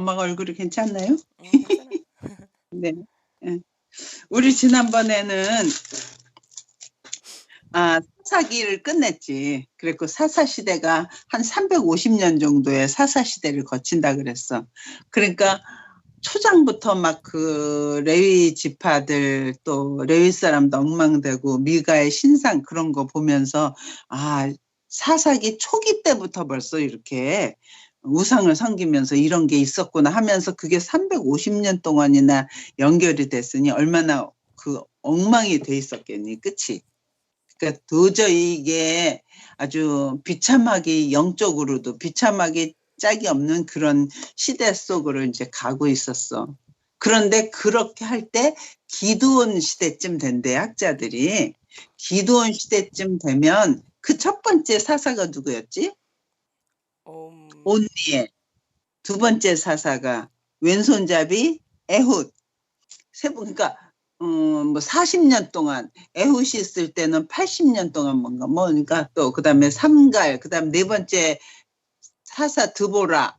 엄마가 얼굴이 괜찮나요? 괜찮아요. 네. 예. 우리 지난번에는 사사기를 끝냈지. 그랬고 사사시대가 한 350년 정도의 사사시대를 거친다 그랬어. 그러니까 초장부터 막 그 레위 지파들 또 레위 사람도 엉망되고 미가의 신상 그런 거 보면서 사사기 초기 때부터 벌써 이렇게 우상을 섬기면서 이런 게 있었구나 하면서 그게 350년 동안이나 연결이 됐으니 얼마나 그 엉망이 돼 있었겠니, 그치? 그러니까 도저히 이게 아주 비참하게 영적으로도 비참하게 짝이 없는 그런 시대 속으로 이제 가고 있었어. 그런데 그렇게 할 때 기드온 시대쯤 된대, 학자들이. 기드온 시대쯤 되면 그 첫 번째 사사가 누구였지? 온니엘. 두 번째 사사가 왼손잡이 에훗. 그러니까 뭐 40년 동안 에훗이 있을 때는 80년 동안 뭔가 그러니까 또 그다음에 삼갈, 그다음 네 번째 사사 드보라,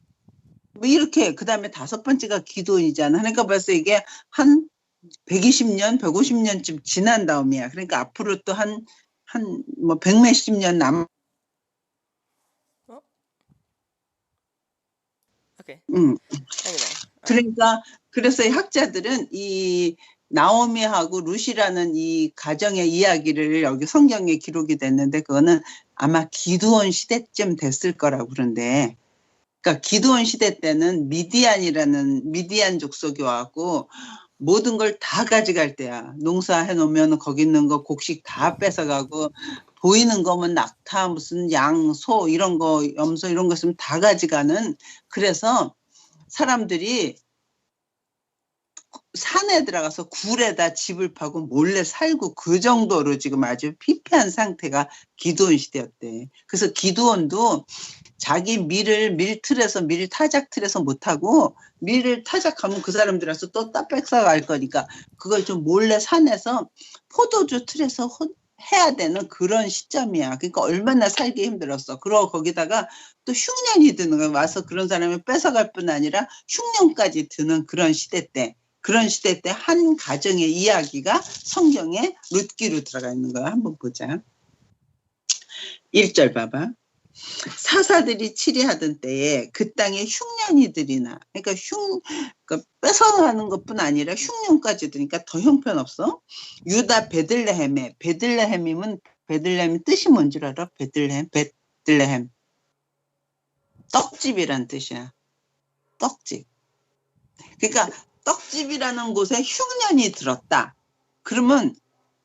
뭐 이렇게 그다음에 다섯 번째가 기드온이잖아. 그러니까 벌써 이게 한 120년, 150년쯤 지난 다음이야. 그러니까 앞으로 또 한 뭐 100몇십 년 남. 오케이. 그러니까 그래서 학자들은 이 나오미하고 룻이라는 이 가정의 이야기를 여기 성경에 기록이 됐는데 그거는 아마 기드온 시대쯤 됐을 거라고 그런데, 그러니까 기드온 시대 때는 미디안 족속이 와갖고 모든 걸 다 가져갈 때야. 농사해 놓으면 거기 있는 거 곡식 다 뺏어가고 보이는 거면 낙타, 무슨 양, 소 이런 거, 염소 이런 거 있으면 다 가져가는. 그래서 사람들이 산에 들어가서 굴에다 집을 파고 몰래 살고 그 정도로 지금 아주 피폐한 상태가 기드온 시대였대. 그래서 기드온도 자기 밀을 타작 틀에서 못하고 밀을 타작하면 그 사람들에서 또 뺏어갈 거니까 그걸 좀 몰래 산에서 포도주 틀에서 해야 되는 그런 시점이야. 그러니까 얼마나 살기 힘들었어. 그러고 거기다가 또 흉년이 드는 거야. 와서 그런 사람을 뺏어갈 뿐 아니라 흉년까지 드는 그런 시대 때. 그런 시대 때 한 가정의 이야기가 성경에 룻기로 들어가 있는 거야. 한번 보자. 1절 봐봐. 사사들이 치리하던 때에 그 땅에 흉년이들이나, 그러니까 뺏어가는 것뿐 아니라 흉년까지 드니까 더 형편없어. 유다 베들레헴에, 베들레헴이면 베들레헴 뜻이 뭔 줄 알아? 베들레헴. 떡집이란 뜻이야. 떡집. 그러니까 떡집이라는 곳에 흉년이 들었다. 그러면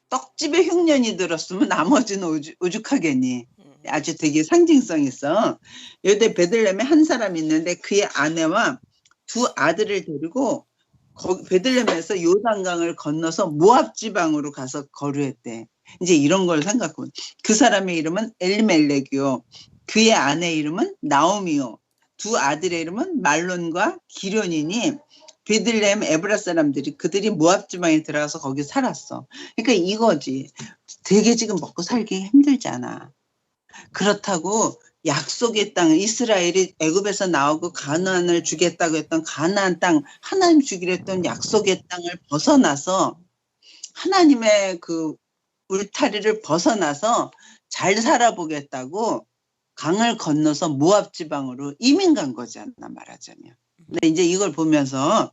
떡집에 흉년이 들었으면 나머지는 오죽하겠니? 아주 되게 상징성 있어. 여기 베들레헴에 한 사람이 있는데 그의 아내와 두 아들을 데리고 베들레헴에서 요단강을 건너서 모압 지방으로 가서 거류했대. 이제 이런 걸 생각하면 그 사람의 이름은 엘리멜렉이요. 그의 아내 이름은 나오미요. 두 아들의 이름은 말론과 기련이니 베들레헴 에브라 사람들이 그들이 모압 지방에 들어가서 거기 살았어. 그러니까 이거지. 되게 지금 먹고 살기 힘들잖아. 그렇다고 약속의 땅, 이스라엘이 애굽에서 나오고 가나안을 주겠다고 했던 가나안 땅, 하나님 주기로 했던 약속의 땅을 벗어나서 하나님의 그 울타리를 벗어나서 잘 살아보겠다고 강을 건너서 모압 지방으로 이민 간 거잖아, 말하자면. 근데 이제 이걸 보면서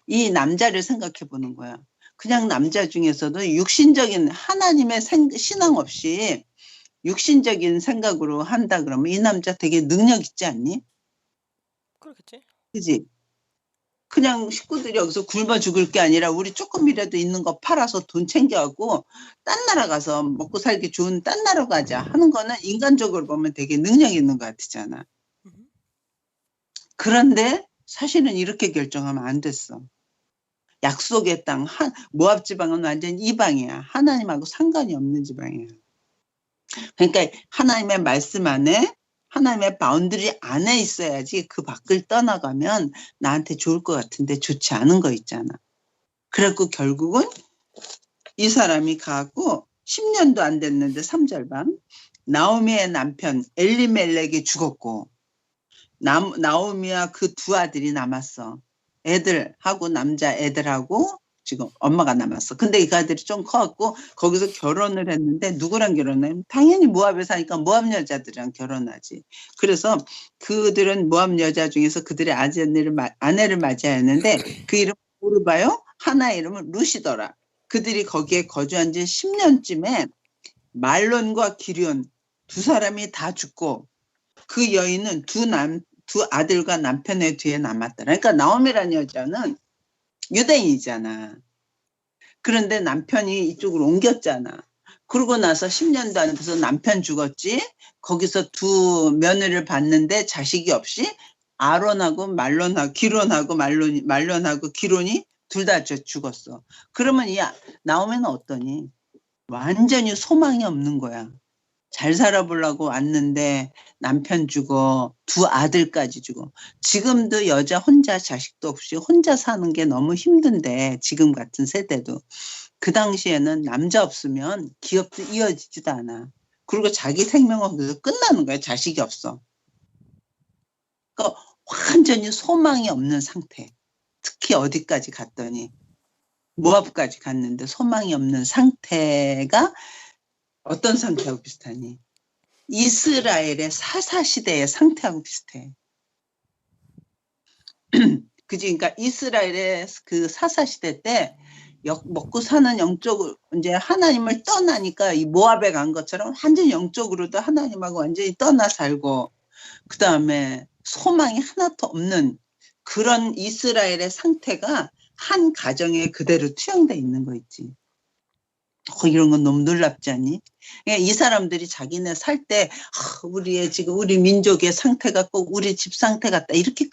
이 남자를 생각해 보는 거야. 그냥 남자 중에서도 육신적인 하나님의 신앙 없이 육신적인 생각으로 한다 그러면 이 남자 되게 능력 있지 않니? 그렇겠지. 그지? 그냥 식구들이 여기서 굶어 죽을 게 아니라 우리 조금이라도 있는 거 팔아서 돈 챙겨가고 딴 나라 가서 먹고 살기 좋은 딴 나라 가자 하는 거는 인간적으로 보면 되게 능력 있는 것 같잖아. 그런데 사실은 이렇게 결정하면 안 됐어. 약속의 땅, 모압 지방은 완전 이방이야. 하나님하고 상관이 없는 지방이야. 그러니까 하나님의 말씀 안에, 하나님의 바운드리 안에 있어야지 그 밖을 떠나가면 나한테 좋을 것 같은데 좋지 않은 거 있잖아. 그래갖고 결국은 이 사람이 가고 10년도 안 됐는데 3절 방 나오미의 남편 엘리멜렉이 죽었고 나오미와 그 두 아들이 남았어. 애들하고 남자 애들하고 지금 엄마가 남았어. 근데 이 아들이 좀 커갖고 거기서 결혼을 했는데 누구랑 결혼해? 당연히 모압에 사니까 모압 여자들이랑 결혼하지. 그래서 그들은 모압 여자 중에서 그들의 아내를 맞이해야 했는데 그 이름 오르바요? 하나 이름은 루시더라. 그들이 거기에 거주한 지 10년쯤에 말론과 기륜 두 사람이 다 죽고 그 여인은 두 아들과 남편의 뒤에 남았더라. 그러니까 나오미라는 여자는 유대인이잖아. 그런데 남편이 이쪽으로 옮겼잖아. 그러고 나서 10년도 안 돼서 남편 죽었지. 거기서 두 며느리를 봤는데 자식이 없이 아론하고 기론하고 말론하고 기론이 둘 다 죽었어. 그러면 이 나오미는 어떠니? 완전히 소망이 없는 거야. 잘 살아보려고 왔는데 남편 죽어, 두 아들까지 죽어. 지금도 여자 혼자 자식도 없이 혼자 사는 게 너무 힘든데 지금 같은 세대도. 그 당시에는 남자 없으면 기업도 이어지지도 않아. 그리고 자기 생명은 거기서 끝나는 거야. 자식이 없어. 그러니까 완전히 소망이 없는 상태. 특히 어디까지 갔더니 모압까지 갔는데 소망이 없는 상태가 어떤 상태하고 비슷하니? 이스라엘의 사사시대의 상태하고 비슷해. 그지? 그러니까 이스라엘의 그 사사시대 때 먹고 사는 영적으로 이제 하나님을 떠나니까 이 모압에 간 것처럼 완전 영적으로도 하나님하고 완전히 떠나 살고 그 다음에 소망이 하나도 없는 그런 이스라엘의 상태가 한 가정에 그대로 투영돼 있는 거 있지. 이런 건 너무 놀랍지 않니? 이 사람들이 자기네 살 때 우리 민족의 상태가 꼭 우리 집 상태 같다 이렇게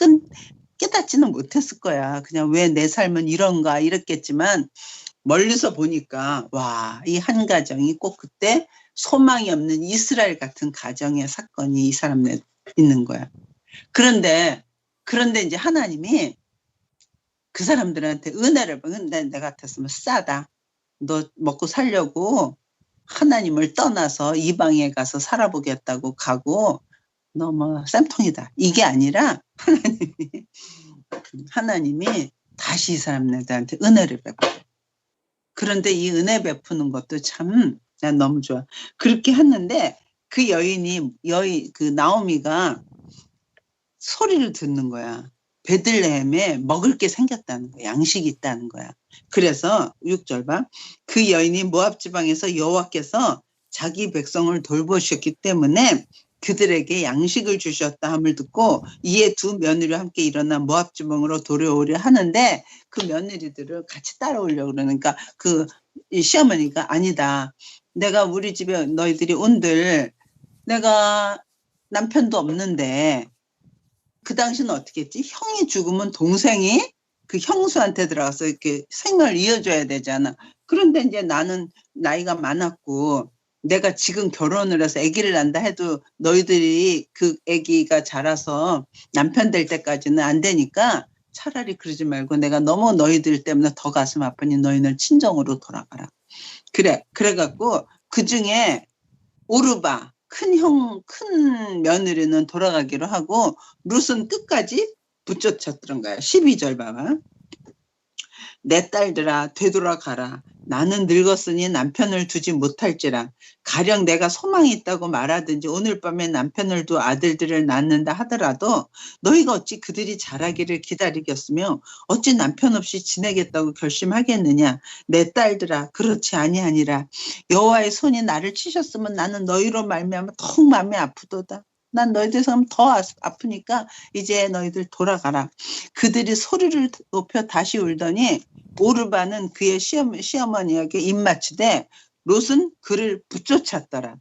깨닫지는 못했을 거야. 그냥 왜 내 삶은 이런가 이랬겠지만 멀리서 보니까 와, 이 한 가정이 꼭 그때 소망이 없는 이스라엘 같은 가정의 사건이 이 사람네 있는 거야. 그런데 이제 하나님이 그 사람들한테 은혜를 근데 내 같았으면 싸다. 너 먹고 살려고 하나님을 떠나서 이방에 가서 살아보겠다고 가고 너무 쌤통이다. 이게 아니라 하나님이 다시 이 사람들한테 은혜를 베풀어. 그런데 이 은혜 베푸는 것도 참 난 너무 좋아. 그렇게 했는데 그 그 나오미가 소리를 듣는 거야. 베들레헴에 먹을 게 생겼다는 거야. 양식이 있다는 거야. 그래서 6절 봐. 그 여인이 모압 지방에서 여호와께서 자기 백성을 돌보셨기 때문에 그들에게 양식을 주셨다 함을 듣고 이에 두 며느리와 함께 일어나 모압 지방으로 돌아오려 하는데 그 며느리들을 같이 따라오려고 그러니까 그 시어머니가 아니다. 내가 우리 집에 너희들이 온들 내가 남편도 없는데 그 당시는 어떻게 했지? 형이 죽으면 동생이 그 형수한테 들어가서 이렇게 생을 이어줘야 되잖아. 그런데 이제 나는 나이가 많았고 내가 지금 결혼을 해서 아기를 낳는다 해도 너희들이 그 아기가 자라서 남편 될 때까지는 안 되니까 차라리 그러지 말고 내가 너무 너희들 때문에 더 가슴 아프니 너희는 친정으로 돌아가라. 그래갖고 그 중에 오르바 큰 며느리는 돌아가기로 하고 룻은 끝까지 붙여쳤던 거야. 12절 봐봐. 내 딸들아 되돌아가라. 나는 늙었으니 남편을 두지 못할지라. 가령 내가 소망이 있다고 말하든지 오늘 밤에 남편을 두 아들들을 낳는다 하더라도 너희가 어찌 그들이 자라기를 기다리겠으며 어찌 남편 없이 지내겠다고 결심하겠느냐. 내 딸들아 그렇지 아니하니라. 여호와의 손이 나를 치셨으면 나는 너희로 말미암아 더욱 마음이 아프도다. 난 너희들 생각하면 더 아프니까 이제 너희들 돌아가라. 그들이 소리를 높여 다시 울더니 오르바는 그의 시어머니에게 입맞추되 롯은 그를 붙쫓았더라.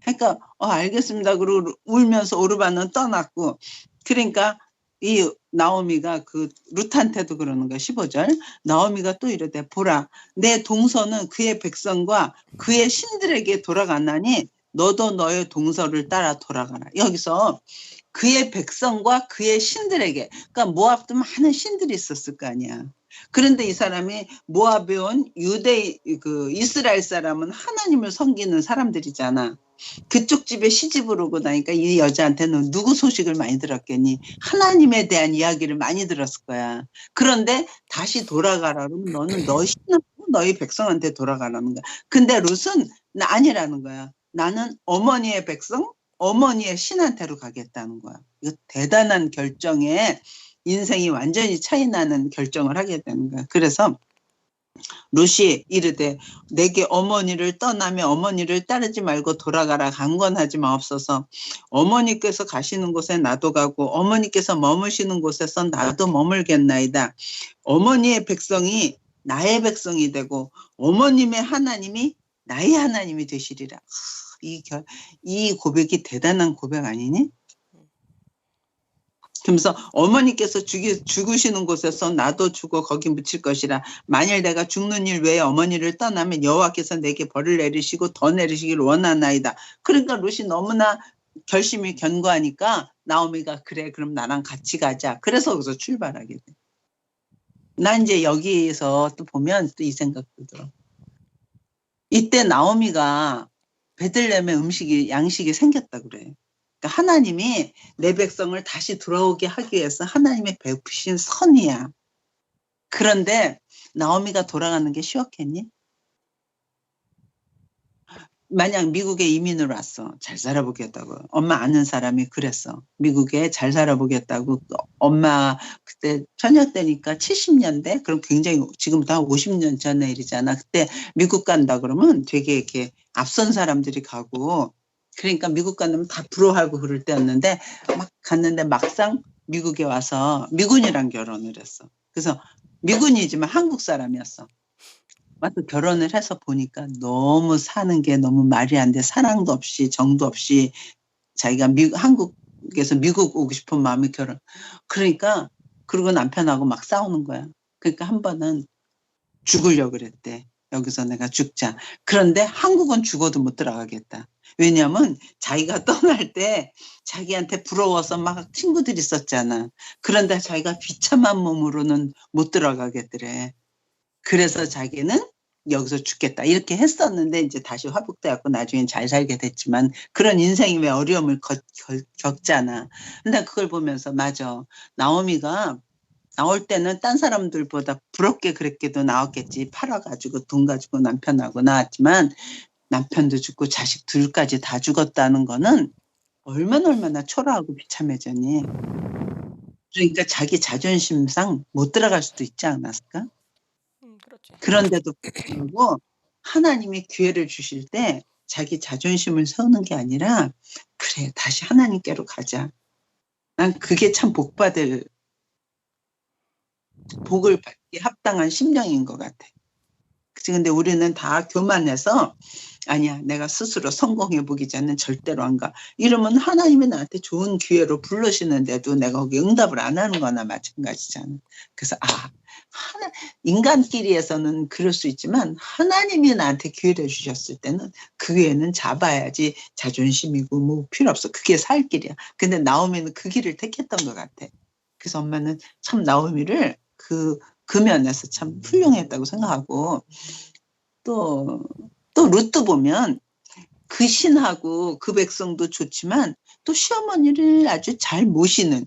그러니까 알겠습니다. 그러고 울면서 오르바는 떠났고 그러니까 이 나오미가 그 룻한테도 그러는 거야. 15절 나오미가 또 이르되 보라 내 동서는 그의 백성과 그의 신들에게 돌아가나니 너도 너의 동서를 따라 돌아가라. 여기서 그의 백성과 그의 신들에게 그러니까 모압도 많은 신들이 있었을 거 아니야. 그런데 이 사람이 모압에 온 이스라엘 사람은 하나님을 섬기는 사람들이잖아. 그쪽 집에 시집을 오고 나니까 이 여자한테는 누구 소식을 많이 들었겠니? 하나님에 대한 이야기를 많이 들었을 거야. 그런데 다시 돌아가라 그러면 너는 너 신하고 너희 백성한테 돌아가라는 거야. 근데 룻은 아니라는 거야. 나는 어머니의 백성, 어머니의 신한테로 가겠다는 거야. 이거 대단한 결정에 인생이 완전히 차이 나는 결정을 하게 되는 거야. 그래서 룻이 이르되 내게 어머니를 떠나며 어머니를 따르지 말고 돌아가라. 강권하지 마옵소서. 어머니께서 가시는 곳에 나도 가고 어머니께서 머무시는 곳에서 나도 머물겠나이다. 어머니의 백성이 나의 백성이 되고 어머님의 하나님이 나의 하나님이 되시리라. 이 고백이 대단한 고백 아니니? 그러면서 어머니께서 죽으시는 곳에서 나도 죽어 거기 묻힐 것이라. 만일 내가 죽는 일 외에 어머니를 떠나면 여호와께서 내게 벌을 내리시고 더 내리시기를 원하나이다. 그러니까 룻이 너무나 결심이 견고하니까 나오미가 그래 그럼 나랑 같이 가자. 그래서 거기서 출발하게 돼. 난 이제 여기에서 또 보면 또 이 생각도 들어. 이때 나오미가 베들레헴의 양식이 생겼다 그래. 그러니까 하나님이 내 백성을 다시 돌아오게 하기 위해서 하나님의 베푸신 선이야. 그런데 나오미가 돌아가는 게 쉬웠겠니? 만약 미국에 이민을 왔어. 잘 살아보겠다고. 엄마 아는 사람이 그랬어. 미국에 잘 살아보겠다고. 엄마 그때 처녀 때니까 70년대? 그럼 굉장히 지금부터 한 50년 전의 일이잖아. 그때 미국 간다 그러면 되게 이렇게 앞선 사람들이 가고 그러니까 미국 가면 다 부러워하고 그럴 때였는데 막 갔는데 막상 미국에 와서 미군이랑 결혼을 했어. 그래서 미군이지만 한국 사람이었어. 와서 결혼을 해서 보니까 너무 사는 게 너무 말이 안 돼. 사랑도 없이 정도 없이 자기가 한국에서 미국 오고 싶은 마음이 그러니까 그리고 남편하고 막 싸우는 거야. 그러니까 한 번은 죽으려고 그랬대. 여기서 내가 죽자. 그런데 한국은 죽어도 못 들어가겠다. 왜냐면 자기가 떠날 때 자기한테 부러워서 막 친구들이 있었잖아. 그런데 자기가 비참한 몸으로는 못 들어가겠더래. 그래서 자기는 여기서 죽겠다. 이렇게 했었는데 이제 다시 화복돼갖고 나중엔 잘 살게 됐지만 그런 인생이 왜 어려움을 겪잖아. 근데 그걸 보면서 맞아. 나오미가 나올 때는 딴 사람들보다 부럽게 그랬게도 나왔겠지. 팔아가지고 돈 가지고 남편하고 나왔지만 남편도 죽고 자식 둘까지 다 죽었다는 거는 얼마나 초라하고 비참해졌니. 그러니까 자기 자존심상 못 들어갈 수도 있지 않았을까? 그렇지. 그런데도 불구하고 하나님이 기회를 주실 때 자기 자존심을 세우는 게 아니라 그래 다시 하나님께로 가자. 난 그게 참 복을 받기 합당한 심령인 것 같아. 그치? 근데 우리는 다 교만해서 아니야 내가 스스로 성공해보기 전엔 절대로 안 가. 이러면 하나님이 나한테 좋은 기회로 부르시는데도 내가 거기 응답을 안 하는 거나 마찬가지잖아. 그래서 인간끼리에서는 그럴 수 있지만 하나님이 나한테 기회를 주셨을 때는 그 기회는 잡아야지. 자존심이고 뭐 필요 없어. 그게 살 길이야. 근데 나오미는 그 길을 택했던 것 같아. 그래서 엄마는 참 나오미를 그 면에서 참 훌륭했다고 생각하고 또 룻도 보면 그 신하고 그 백성도 좋지만 또 시어머니를 아주 잘 모시는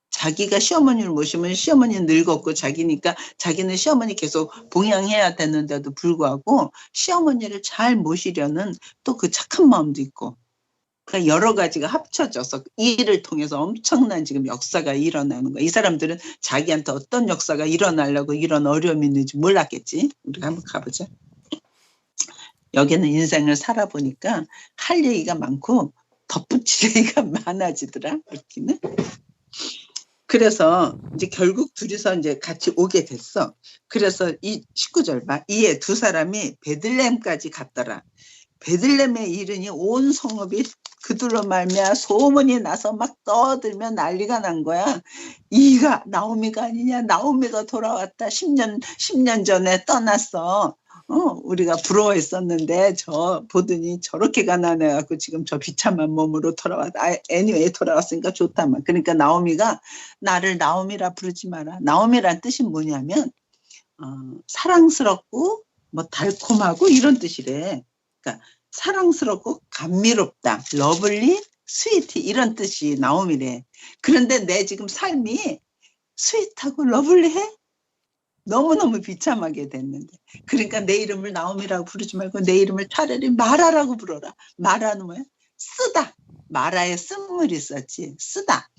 자기가 시어머니를 모시면 시어머니는 늙었고 자기니까 자기는 시어머니 계속 봉양해야 되는데도 불구하고 시어머니를 잘 모시려는 또 그 착한 마음도 있고 그러니까 여러 가지가 합쳐져서 이 일을 통해서 엄청난 지금 역사가 일어나는 거야. 이 사람들은 자기한테 어떤 역사가 일어나려고 이런 어려움이 있는지 몰랐겠지. 우리가 한번 가보자. 여기는 인생을 살아보니까 할 얘기가 많고 덧붙일 얘기가 많아지더라. 이렇게는. 그래서 이제 결국 둘이서 이제 같이 오게 됐어. 그래서 이 19절 봐. 이에 두 사람이 베들레헴까지 갔더라. 베들레헴에 이르니 온 성읍이 그들로 말미암아 소문이 나서 막 떠들며 난리가 난 거야. 이가 나오미가 아니냐. 나오미가 돌아왔다. 10년 전에 떠났어. 우리가 부러워했었는데 보더니 저렇게 가난해갖고 지금 저 비참한 몸으로 돌아왔다. 애니웨이 돌아왔으니까 좋다만. 그러니까 나오미가 나를 나오미라 부르지 마라. 나오미란 뜻이 뭐냐면 사랑스럽고 뭐 달콤하고 이런 뜻이래. 그러니까 사랑스럽고 감미롭다. 러블리, 스위티 이런 뜻이 나옴이래. 그런데 내 지금 삶이 스윗하고 러블리해? 너무너무 비참하게 됐는데. 그러니까 내 이름을 나옴이라고 부르지 말고 내 이름을 차라리 마라라고 불러라. 마라는 뭐야? 쓰다. 마라에 쓴물이 있었지. 쓰다.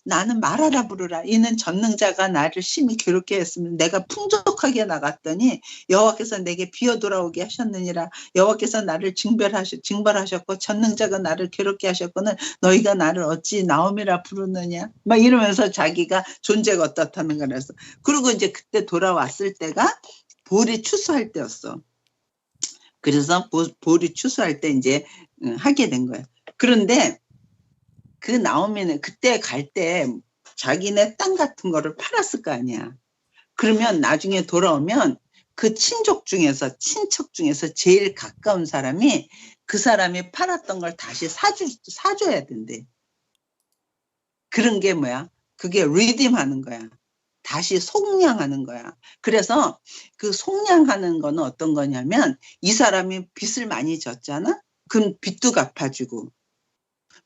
나는 말하라 부르라. 이는 전능자가 나를 심히 괴롭게 했으면 내가 풍족하게 나갔더니 여호와께서 내게 비어 돌아오게 하셨느니라. 여호와께서 나를 징벌하셨고 전능자가 나를 괴롭게 하셨거늘 너희가 나를 어찌 나옴이라 부르느냐. 막 이러면서 자기가 존재가 어떻다는 거라서. 그리고 이제 그때 돌아왔을 때가 볼이 추수할 때였어. 그래서 볼이 추수할 때 이제 하게 된 거야. 그런데 그 나오미는 그때 갈 때 자기네 땅 같은 거를 팔았을 거 아니야. 그러면 나중에 돌아오면 그 친척 중에서 제일 가까운 사람이 그 사람이 팔았던 걸 다시 사줘야 된대. 그런 게 뭐야? 그게 리딤하는 거야. 다시 속량하는 거야. 그래서 그 속량하는 거는 어떤 거냐면 이 사람이 빚을 많이 졌잖아? 그럼 빚도 갚아주고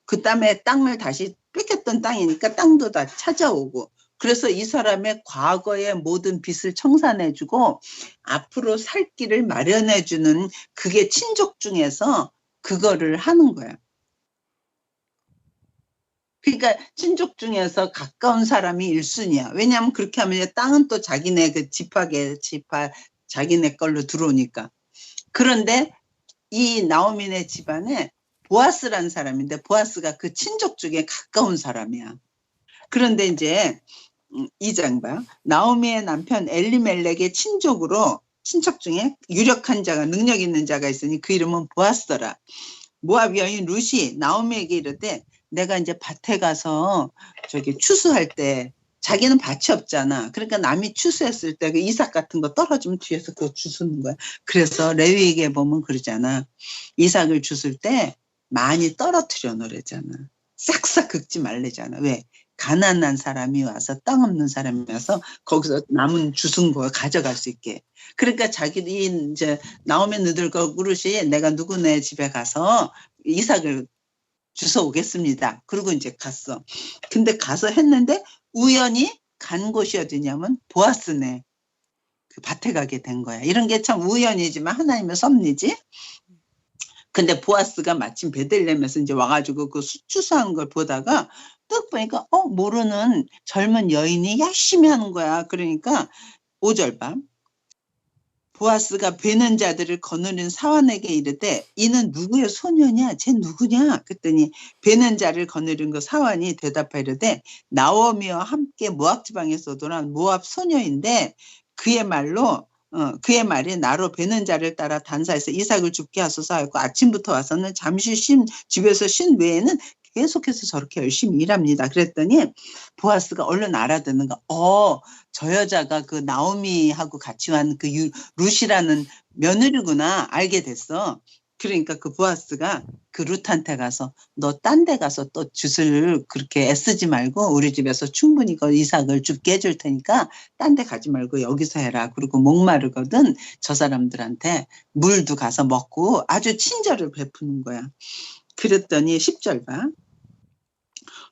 그 다음에 땅을 다시 뺏겼던 땅이니까 땅도 다 찾아오고 그래서 이 사람의 과거의 모든 빚을 청산해주고 앞으로 살 길을 마련해주는 그게 친족 중에서 그거를 하는 거야. 그러니까 친족 중에서 가까운 사람이 1순위야. 왜냐하면 그렇게 하면 이제 땅은 또 자기네 그 자기네 걸로 들어오니까. 그런데 이 나오미네 집안에 보아스라는 사람인데 보아스가 그 친족 중에 가까운 사람이야. 그런데 이제 2장 봐. 나오미의 남편 엘리멜렉의 친척 중에 유력한 자가 능력 있는 자가 있으니 그 이름은 보아스더라. 모압 여인 룻이 나오미에게 이르되 내가 이제 밭에 가서 저기 추수할 때 자기는 밭이 없잖아. 그러니까 남이 추수했을 때 그 이삭 같은 거 떨어지면 뒤에서 그거 주스는 거야. 그래서 레위기에 보면 그러잖아. 이삭을 주술 때 많이 떨어뜨려 놓으래잖아. 싹싹 긁지 말래잖아. 왜? 가난한 사람이 와서 땅 없는 사람이 와서 거기서 남은 주순 거 가져갈 수 있게. 그러니까 자기들이 이제 나오면 너들과 그릇이 내가 누구네 집에 가서 이삭을 주워 오겠습니다. 그리고 이제 갔어. 근데 가서 했는데 우연히 간 곳이 어디냐면 보아스네. 그 밭에 가게 된 거야. 이런 게 참 우연이지만 하나님의 섭리지. 근데 보아스가 마침 베들레헴에서 이제 와가지고 그 추수하는 걸 보다가 딱 보니까 모르는 젊은 여인이 열심히 하는 거야. 그러니까 5절 봐. 보아스가 베는 자들을 거느린 사환에게 이르되 이는 누구의 소녀냐? 쟤 누구냐? 그랬더니 베는 자를 거느린 그 사환이 대답하여 이르되 나오미와 함께 모압 지방에서 돌아온 모압 소녀인데 그의 말이 나로 베는 자를 따라 단사해서 이삭을 죽게 하소서 하였고 아침부터 와서는 잠시 집에서 쉰 외에는 계속해서 저렇게 열심히 일합니다. 그랬더니 보아스가 얼른 알아듣는 거. 저 여자가 그 나오미하고 같이 왔는 그 룻이라는 며느리구나 알게 됐어. 그러니까 그 보아스가 그 룻한테 가서 너 딴 데 가서 또 룻을 그렇게 애쓰지 말고 우리 집에서 충분히 그 이삭을 죽게 해줄 테니까 딴 데 가지 말고 여기서 해라. 그리고 목마르거든 저 사람들한테 물도 가서 먹고 아주 친절을 베푸는 거야. 그랬더니 10절 봐.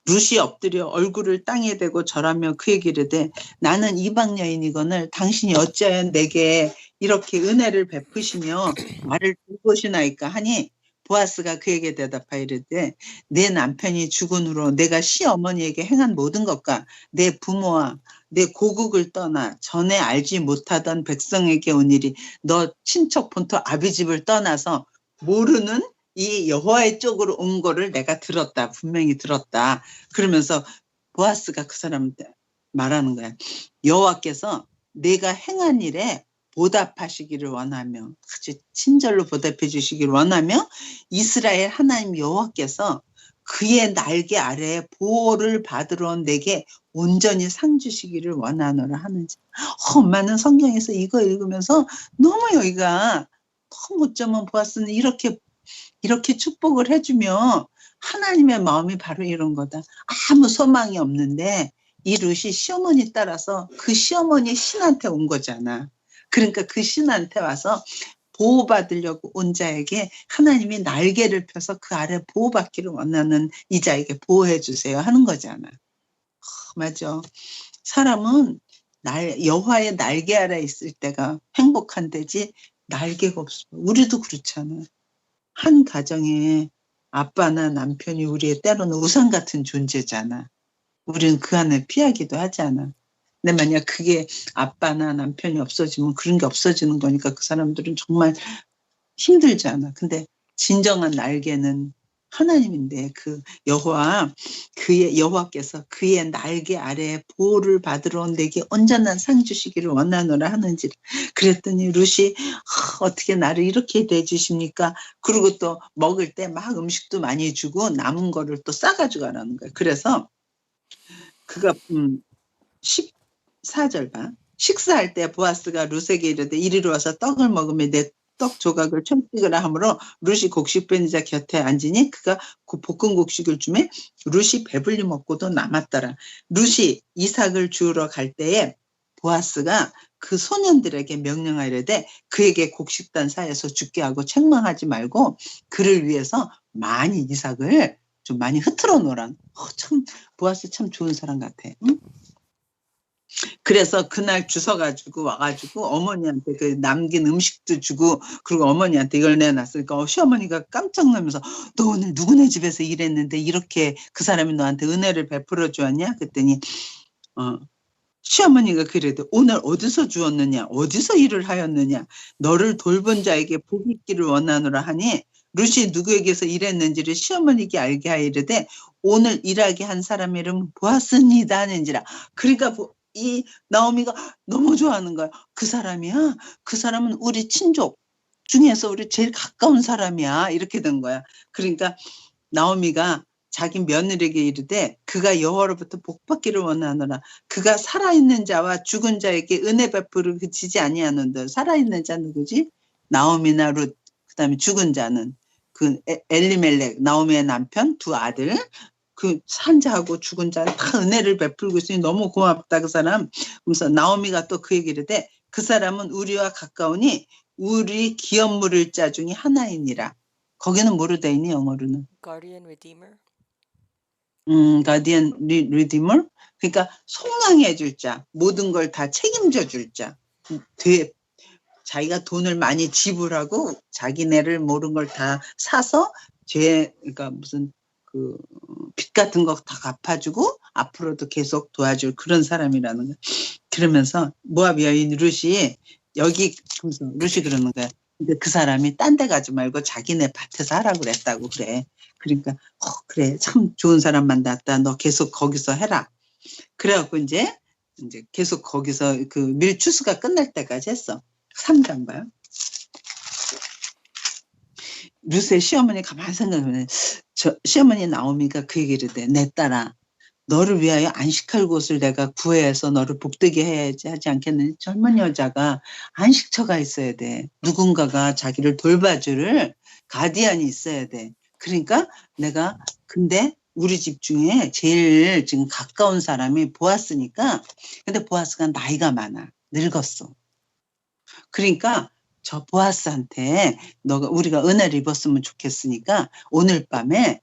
룻이 엎드려 얼굴을 땅에 대고 절하며 그에게 이르되 나는 이방 여인이거늘 당신이 어찌하여 내게 이렇게 은혜를 베푸시며 나를 돌보시나이까 하니 보아스가 그에게 대답하여 이르되 내 남편이 죽은 후로 내가 시어머니에게 행한 모든 것과 내 부모와 내 고국을 떠나 전에 알지 못하던 백성에게 온 일이 너 친척 본토 아비집을 떠나서 모르는 이 여호와의 쪽으로 온 거를 내가 들었다. 분명히 들었다. 그러면서 보아스가 그 사람한테 말하는 거야. 여호와께서 내가 행한 일에 보답하시기를 원하며 아주 친절로 보답해 주시기를 원하며 이스라엘 하나님 여호와께서 그의 날개 아래에 보호를 받으러 온 내게 온전히 상 주시기를 원하노라 하는지. 엄마는 성경에서 이거 읽으면서 너무 여기가 너무 어쩌면 보아스는 이렇게 축복을 해주며 하나님의 마음이 바로 이런 거다. 아무 소망이 없는데 이 룻이 시어머니 따라서 그 시어머니 신한테 온 거잖아. 그러니까 그 신한테 와서 보호받으려고 온 자에게 하나님이 날개를 펴서 그 아래 보호받기를 원하는 이 자에게 보호해 주세요 하는 거잖아. 맞아. 사람은 여호와의 날개 아래 있을 때가 행복한 데지 날개가 없어. 우리도 그렇잖아. 한 가정에 아빠나 남편이 우리의 때로는 우상 같은 존재잖아. 우리는 그 안에 피하기도 하잖아. 근데 만약 그게 아빠나 남편이 없어지면 그런 게 없어지는 거니까 그 사람들은 정말 힘들잖아. 근데 진정한 날개는 하나님인데 그 여호와께서 그의 날개 아래 보호를 받으러 온 내게 온전한 상 주시기를 원하노라 하는지. 그랬더니 룻이 어떻게 나를 이렇게 대해주십니까? 그리고 또 먹을 때 막 음식도 많이 주고 남은 거를 또 싸가지고 가라는 거야. 그래서 그가 14절 봐. 식사할 때 보아스가 룻에게 이르되 이리로 와서 떡을 먹으며 내 떡 조각을 춤찍으라 하므로 룻이 곡식 뺀 자 곁에 앉으니 그가 그 볶은 곡식을 주매 룻이 배불리 먹고도 남았더라. 룻이 이삭을 주우러 갈 때에 보아스가 그 소년들에게 명령하려되 그에게 곡식단 사이에서 죽게 하고 책망하지 말고 그를 위해서 많이 이삭을 좀 많이 흐트러 놓으라. 참 보아스 참 좋은 사람 같아. 응? 그래서 그날 주워가지고 와가지고 어머니한테 그 남긴 음식도 주고 그리고 어머니한테 이걸 내놨으니까 시어머니가 깜짝 놀면서 너 오늘 누구네 집에서 일했는데 이렇게 그 사람이 너한테 은혜를 베풀어 주었냐? 그랬더니 시어머니가 그래도 오늘 어디서 주었느냐? 어디서 일을 하였느냐? 너를 돌본 자에게 복이 있기를 원하노라 하니 룻이 누구에게서 일했는지를 시어머니께 알게 하이르되 오늘 일하게 한 사람 이름 보았습니다 하는지라. 그러니까 이 나오미가 너무 좋아하는 거야. 그 사람이야. 그 사람은 우리 친족 중에서 우리 제일 가까운 사람이야. 이렇게 된 거야. 그러니까 나오미가 자기 며느리에게 이르되 그가 여호와로부터 복받기를 원하노라. 그가 살아있는 자와 죽은 자에게 은혜 베풀을 그치지 아니하는데 살아있는 자 누구지? 나오미나 룻. 그다음에 죽은 자는 그 엘리멜렉 나오미의 남편 두 아들. 그 산자하고 죽은 자는 다 은혜를 베풀고 있으니 너무 고맙다 그 사람. 그래서 나오미가 또 그 얘기를 해. 그 사람은 우리와 가까우니 우리 기업 물을 자 중에 하나이니라. 거기는 뭐로 돼 있니 영어로는? Guardian Redeemer. 가디언 리디머. 그러니까 속량해 줄 자, 모든 걸 다 책임져 줄 자. 자기가 돈을 많이 지불하고 자기네를 모른 걸 다 사서 그러니까 무슨 그 빚 같은 거 다 갚아주고 앞으로도 계속 도와줄 그런 사람이라는 거야. 그러면서 모압 여인 룻이 여기 룻이 그러는 거야. 근데 그 사람이 딴 데 가지 말고 자기네 밭에서 하라고 그랬다고 그래. 그러니까 그래 참 좋은 사람 만났다. 너 계속 거기서 해라. 그래갖고 이제 계속 거기서 그 밀추수가 끝날 때까지 했어. 3장 봐요. 룻의 시어머니 가만히 생각해보면 시어머니 나오미가 그 얘기를 해. 내 딸아 너를 위하여 안식할 곳을 내가 구해서 너를 복되게 해야지 하지 않겠느냐. 젊은 여자가 안식처가 있어야 돼. 누군가가 자기를 돌봐줄 가디안이 있어야 돼. 그러니까 내가 근데 우리 집 중에 제일 지금 가까운 사람이 보아스니까 근데 보아스가 나이가 많아. 늙었어. 그러니까 저 보아스한테 우리가 은혜를 입었으면 좋겠으니까 오늘 밤에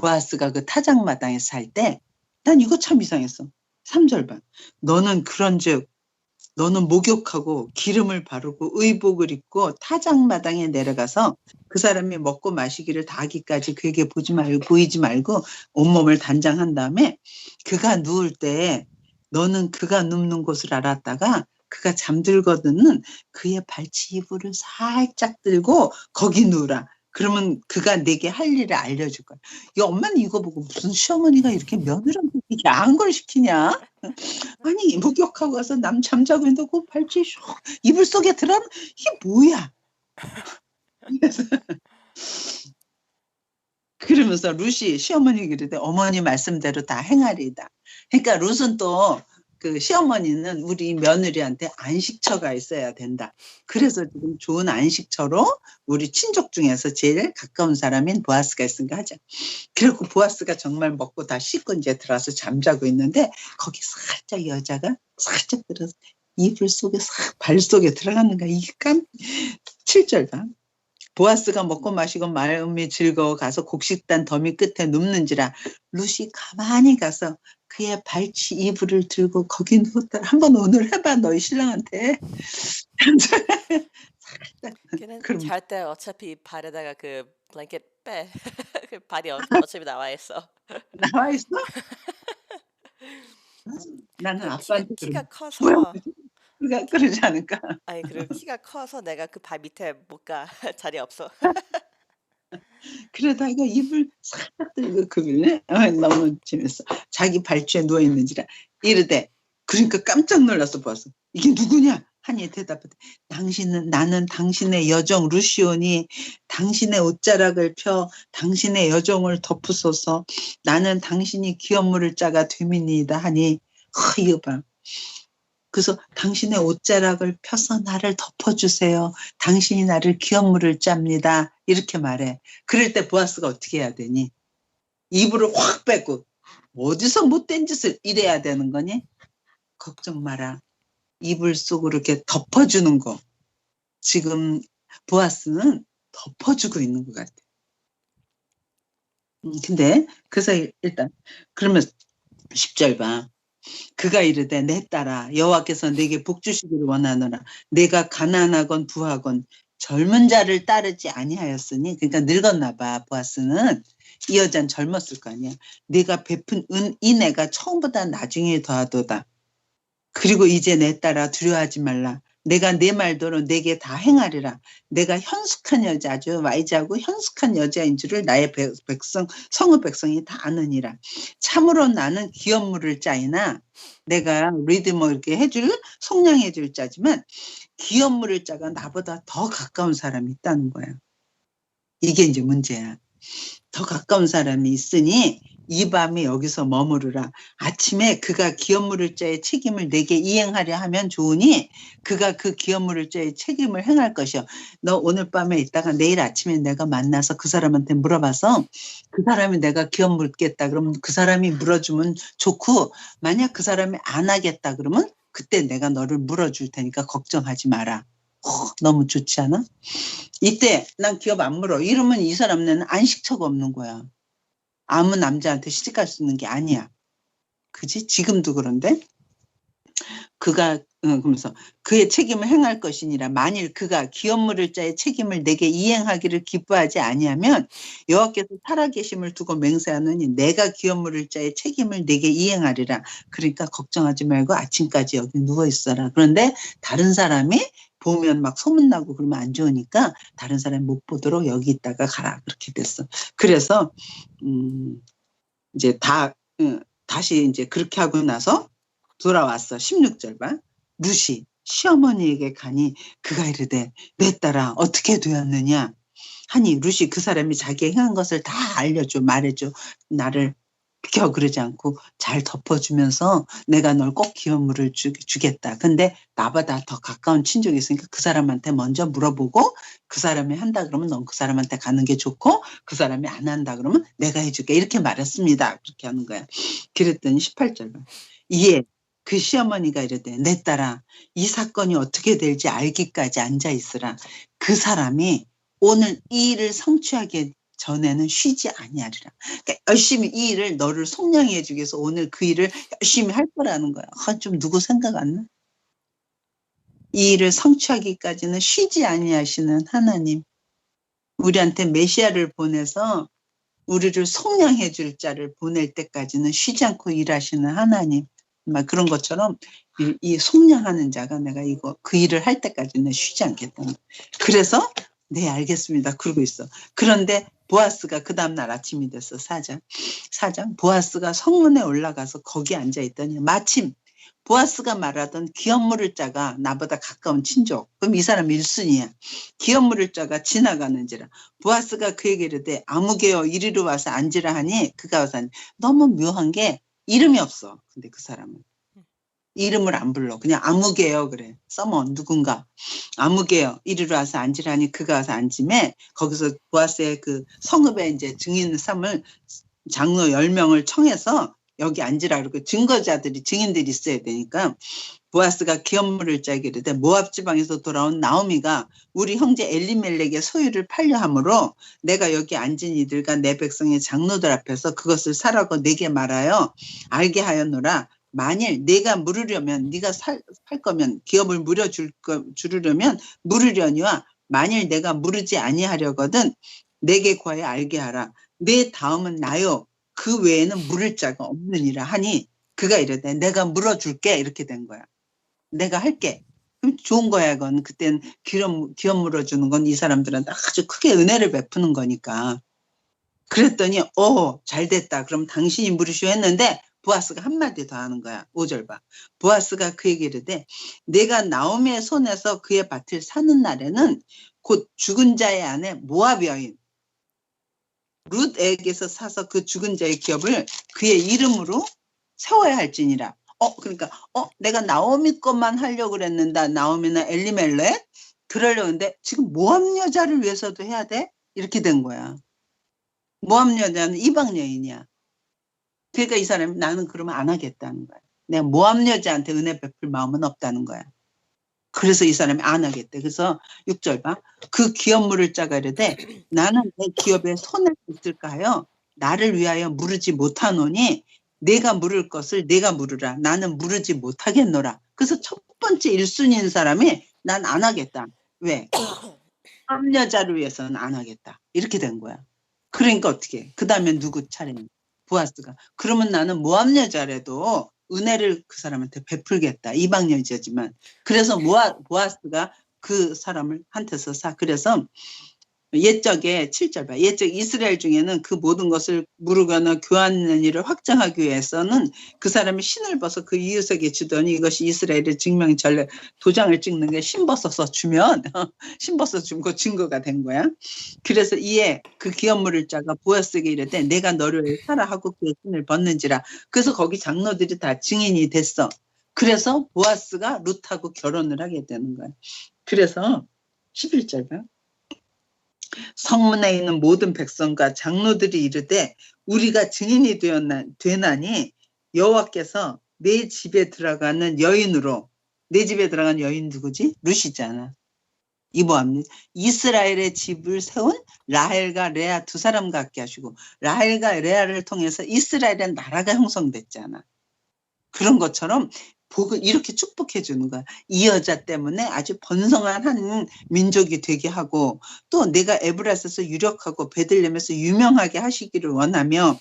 보아스가 그 타작마당에 살 때 난 이거 참 이상했어. 3절 봐. 너는 그런즉 너는 목욕하고 기름을 바르고 의복을 입고 타작마당에 내려가서 그 사람이 먹고 마시기를 다 하기까지 그에게 보이지 말고 온몸을 단장한 다음에 그가 누울 때 너는 그가 눕는 곳을 알았다가 그가 잠들거든은 그의 발치 이불을 살짝 들고 거기 누우라. 그러면 그가 내게 할 일을 알려줄 거야. 이 엄마는 이거 보고 무슨 시어머니가 이렇게 며느리한테 야한 걸 시키냐? 아니 목욕하고 가서 남 잠자고 있는데 그 발치 이불 속에 들어가면 이게 뭐야? 그러면서 룻이 시어머니 그러대 어머니 말씀대로 다 행하리이다. 그러니까 룻은 또 그 시어머니는 우리 며느리한테 안식처가 있어야 된다. 그래서 지금 좋은 안식처로 우리 친족 중에서 제일 가까운 사람인 보아스가 있으니까 하자. 그리고 보아스가 정말 먹고 다 씻고 이제 들어와서 잠자고 있는데 거기 살짝 여자가 살짝 들어서 이불 속에 발 속에 들어가는 거야. 이게 7절 봐. 보아스가 먹고 마시고 마음이 즐거워 가서 곡식단 더미 끝에 눕는지라 룻이 가만히 가서 그의 발치 이불을 들고 거기 누웠다. 한번 오늘 해봐 너희 신랑한테. 걔는 그럼 잘 때 어차피 발에다가 그 블랭켓 빼. 그 발이 어차피 나와 있어. 나와 있어? 나는 그 아빠한테 키가 그럼 뭐야 커서 그러지 않을까? 아니 그리고 키가 커서 내가 그 발 밑에 못 가. 자리 없어. 그러다가 입을 살짝 들고 그길래 너무 재밌어. 자기 발치에 누워 있는지라 이르되 그러니까 깜짝 놀라서 보았어. 이게 누구냐? 하니 대답하되 나는 당신의 여종 루시오니 당신의 옷자락을 펴 당신의 여종을 덮으소서 나는 당신이 기업물을 짜가 됨이니이다 하니 이거 봐. 그래서 당신의 옷자락을 펴서 나를 덮어주세요. 당신이 나를 기업물을 짭니다. 이렇게 말해. 그럴 때 보아스가 어떻게 해야 되니? 이불을 확 빼고 어디서 못된 짓을 이래야 되는 거니? 걱정 마라. 이불 속으로 이렇게 덮어주는 거. 지금 보아스는 덮어주고 있는 것 같아. 근데 그래서 일단 그러면 10절 봐. 그가 이르되 내 딸아 여호와께서 내게 복 주시기를 원하노라 내가 가난하건 부하건 젊은 자를 따르지 아니하였으니 그러니까 늙었나 봐 보아스는 이 여자는 젊었을 거 아니야 내가 베푼 은혜가 처음보다 나중에 더하도다 그리고 이제 내 딸아 두려워하지 말라 내가 내 말대로 내게 다 행하리라 내가 현숙한 여자 아주 와이즈하고 현숙한 여자인 줄을 나의 백성 성읍 백성이 다 아느니라 참으로 나는 기업물을 짜이나 내가 리드머 이렇게 해줄 속량해줄 자지만 기업물을 짜가 나보다 더 가까운 사람이 있다는 거야 이게 이제 문제야 더 가까운 사람이 있으니 이 밤에 여기서 머무르라. 아침에 그가 기업물을 자의 책임을 내게 이행하려 하면 좋으니 그가 그 기업물을 자의 책임을 행할 것이요. 너 오늘 밤에 있다가 내일 아침에 내가 만나서 그 사람한테 물어봐서 그 사람이 내가 기업 물겠다 그러면 그 사람이 물어주면 좋고 만약 그 사람이 안 하겠다 그러면 그때 내가 너를 물어줄 테니까 걱정하지 마라. 너무 좋지 않아? 이때 난 기업 안 물어. 이러면 이 사람은 안식처가 없는 거야. 아무 남자한테 시집갈 수 있는 게 아니야. 그지? 지금도 그런데 그가 그러면서 그의 책임을 행할 것이니라 만일 그가 기업물을 자의 책임을 내게 이행하기를 기뻐하지 아니하면 여호와께서 살아계심을 두고 맹세하노니 내가 기업물을 자의 책임을 내게 이행하리라. 그러니까 걱정하지 말고 아침까지 여기 누워 있어라. 그런데 다른 사람이 보면 막 소문나고 그러면 안 좋으니까 다른 사람이 못 보도록 여기 있다가 가라. 그렇게 됐어. 그래서 이제 다시 이제 그렇게 하고 나서 돌아왔어. 16절 봐. 룻이 시어머니에게 가니 그가 이르되 내 딸아 어떻게 되었느냐 하니 룻이 그 사람이 자기의 행한 것을 다 알려줘 말해줘 나를 비켜 그러지 않고 잘 덮어주면서 내가 널 꼭 기업물을 주겠다. 근데 나보다 더 가까운 친족이 있으니까 그 사람한테 먼저 물어보고 그 사람이 한다 그러면 넌 그 사람한테 가는 게 좋고 그 사람이 안 한다 그러면 내가 해줄게. 이렇게 말했습니다. 그렇게 하는 거야. 그랬더니 18절 이에 그 시어머니가 이르되 내 딸아 이 사건이 어떻게 될지 알기까지 앉아있으라. 그 사람이 오늘 이 일을 성취하기 전에는 쉬지 아니하리라. 그러니까 열심히 이 일을 너를 속량해 주기 위해서 오늘 그 일을 열심히 할 거라는 거야. 좀 누구 생각 안 나? 이 일을 성취하기까지는 쉬지 아니하시는 하나님. 우리한테 메시아를 보내서 우리를 속량해 줄 자를 보낼 때까지는 쉬지 않고 일하시는 하나님. 막 그런 것처럼 이 속량하는 자가 내가 그 일을 할 때까지는 쉬지 않겠다. 그래서 네 알겠습니다. 그러고 있어. 그런데 보아스가 그 다음날 아침이 됐어. 4장 보아스가 성문에 올라가서 거기 앉아있더니 마침 보아스가 말하던 기업물을 자가 나보다 가까운 친족. 그럼 이 사람 1순위야. 기업물을 자가 지나가는지라. 보아스가 그에게 이르되 아무개여 이리로 와서 앉으라 하니 그가 와서 너무 묘한 게 이름이 없어. 근데 그 사람은. 이름을 안 불러. 그냥 아무개요 그래. 서먼 누군가. 아무개요. 이리로 와서 앉으라니 그가 와서 앉음에 거기서 보아스의 그 성읍에 이제 증인 삼을 장로 10명을 청해서 여기 앉으라 그러고 증거자들이 증인들이 있어야 되니까 보아스가 기업물을 짜기를 돼 모압 지방에서 돌아온 나오미가 우리 형제 엘리멜렉의 소유를 팔려 함으로 내가 여기 앉은 이들과 내 백성의 장로들 앞에서 그것을 사라고 내게 말하여 알게 하였노라. 만일 내가 물으려면 네가 팔 거면 기업을 주려면 물으려니와 만일 내가 물으지 아니하려거든 내게 구하여 알게 하라. 내 다음은 나요. 그 외에는 물을 자가 없느니라 하니 그가 이르되 내가 물어줄게 이렇게 된 거야. 내가 할게. 그럼 좋은 거야 그건. 그땐 기업 물어주는 건 이 사람들한테 아주 크게 은혜를 베푸는 거니까. 그랬더니 잘 됐다. 그럼 당신이 물으시오 했는데 보아스가 한마디 더 하는 거야. 5절 봐. 보아스가 그에게 이르되 내가 나오미의 손에서 그의 밭을 사는 날에는 곧 죽은 자의 아내 모압 여인 룻에게서 사서 그 죽은 자의 기업을 그의 이름으로 세워야 할지니라. 그러니까 내가 나오미 것만 하려고 그랬는데 나오미나 엘리멜렉 그러려고 했는데 지금 모압 여자를 위해서도 해야 돼? 이렇게 된 거야. 모압 여자는 이방 여인이야. 그러니까 이 사람이 나는 그러면 안 하겠다는 거야. 내가 모압 여자한테 은혜 베풀 마음은 없다는 거야. 그래서 이 사람이 안 하겠대. 그래서 6절 봐. 그 기업물을 짜가 이르되 나는 내 기업에 손을 있을까 하여 나를 위하여 물으지 못하노니 내가 물을 것을 내가 물으라. 나는 물으지 못하겠노라. 그래서 첫 번째 1순위인 사람이 난 안 하겠다. 왜? 모압 여자를 위해서는 안 하겠다. 이렇게 된 거야. 그러니까 어떻게? 그 다음에 누구 차례냐? 보아스가. 그러면 나는 모압 여자라도 은혜를 그 사람한테 베풀겠다. 이방 여자지만. 그래서 보아스가 그 사람을 한테서 사. 그래서 옛적에 7절 봐. 옛적 이스라엘 중에는 그 모든 것을 무르거나 교환하는 일을 확정하기 위해서는 그 사람이 신을 벗어 그 이웃에게 주더니 이것이 이스라엘의 증명 전례 도장을 찍는 게 신벗어서 주면 신벗어 준 거 증거가 된 거야. 그래서 이에 그 기업물을 짜가 보아스에게 이르되 내가 너를 사라 하고 그의 신을 벗는지라. 그래서 거기 장로들이 다 증인이 됐어. 그래서 보아스가 룻하고 결혼을 하게 되는 거야. 그래서 11절 봐. 성문에 있는 모든 백성과 장로들이 이르되 우리가 증인이 되나니 여호와께서 내 집에 들어가는 여인으로 내 집에 들어간 여인 누구지? 룻이잖아. 이모합니다. 이스라엘의 집을 세운 라헬과 레아 두 사람 같게 하시고 라헬과 레아를 통해서 이스라엘의 나라가 형성됐잖아. 그런 것처럼 복을 이렇게 축복해 주는 거야. 이 여자 때문에 아주 번성한 한 민족이 되게 하고 또 내가 에브라스에서 유력하고 베들레헴에서 유명하게 하시기를 원하며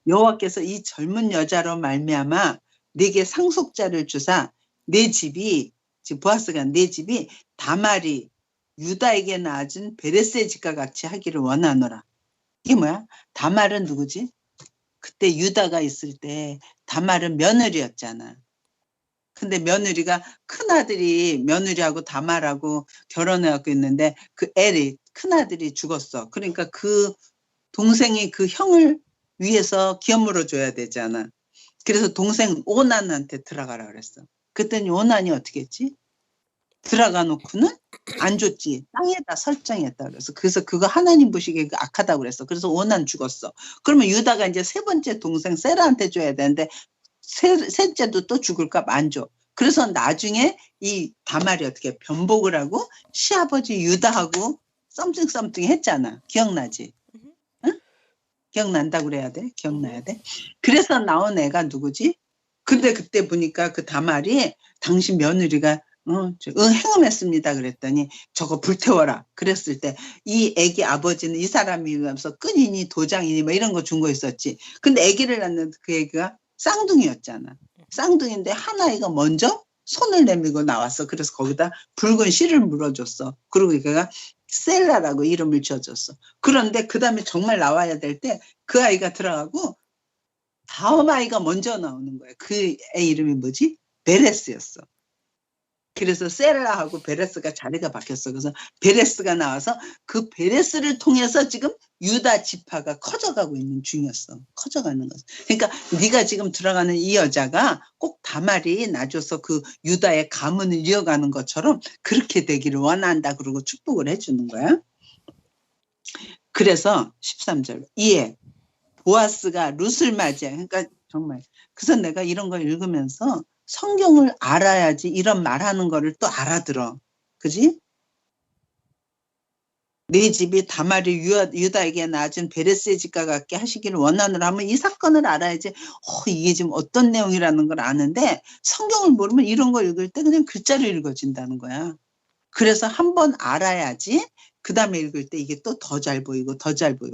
여호와께서 이 젊은 여자로 말미암아 내게 상속자를 주사 내 집이 지금 보아스가 내 집이 다말이 유다에게 낳아준 베레스의 집과 같이 하기를 원하노라. 이게 뭐야? 다말은 누구지? 그때 유다가 있을 때 다말은 며느리였잖아. 근데 며느리가 큰아들이 며느리하고 다말하고 결혼해갖고 있는데 그 엘이 큰아들이 죽었어. 그러니까 그 동생이 그 형을 위해서 기업 물어줘야 되잖아. 그래서 동생 오난한테 들어가라 그랬어. 그랬더니 오난이 어떻게 했지? 들어가 놓고는 안 줬지. 땅에다 설정했다 그래서. 그래서 그거 하나님 보시기에 악하다고 그랬어. 그래서 오난 죽었어. 그러면 유다가 이제 세 번째 동생 세라한테 줘야 되는데 셋째도 또 죽을까 봐 안 줘. 그래서 나중에 이 다말이 어떻게 변복을 하고 시아버지 유다하고 썸띵 했잖아. 기억나지? 응? 기억난다고 그래야 돼? 기억나야 돼? 그래서 나온 애가 누구지? 근데 그때 보니까 그 다말이 당신 며느리가 행음했습니다 그랬더니 저거 불태워라 그랬을 때 이 애기 아버지는 이 사람이면서 끈이니 도장이니 뭐 이런 거 준 거 있었지. 근데 애기를 낳는 그 애기가 쌍둥이였잖아. 쌍둥이인데 하나이가 먼저 손을 내밀고 나왔어. 그래서 거기다 붉은 실을 물어줬어. 그리고 걔가 셀라라고 이름을 지어줬어. 그런데 그 다음에 정말 나와야 될 때 그 아이가 들어가고 다음 아이가 먼저 나오는 거야. 그 애 이름이 뭐지? 베레스였어. 그래서 셀라하고 베레스가 자리가 바뀌었어. 그래서 베레스가 나와서 그 베레스를 통해서 지금 유다 지파가 커져가고 있는 중이었어. 커져가는 거지. 그러니까 네가 지금 들어가는 이 여자가 꼭 다말이 나줘서 그 유다의 가문을 이어가는 것처럼 그렇게 되기를 원한다. 그러고 축복을 해주는 거야. 그래서 13절 이에 보아스가 룻을 맞이해. 그러니까 정말 그래서 내가 이런 걸 읽으면서 성경을 알아야지 이런 말하는 거를 또 알아들어. 그지? 내 집이 다말이 유다에게 낳아준 베레스의 집과 같게 하시기를 원하노라 하면 이 사건을 알아야지 이게 지금 어떤 내용이라는 걸 아는데 성경을 모르면 이런 거 읽을 때 그냥 글자로 읽어진다는 거야. 그래서 한번 알아야지 그 다음에 읽을 때 이게 또 더 잘 보이고 더 잘 보여.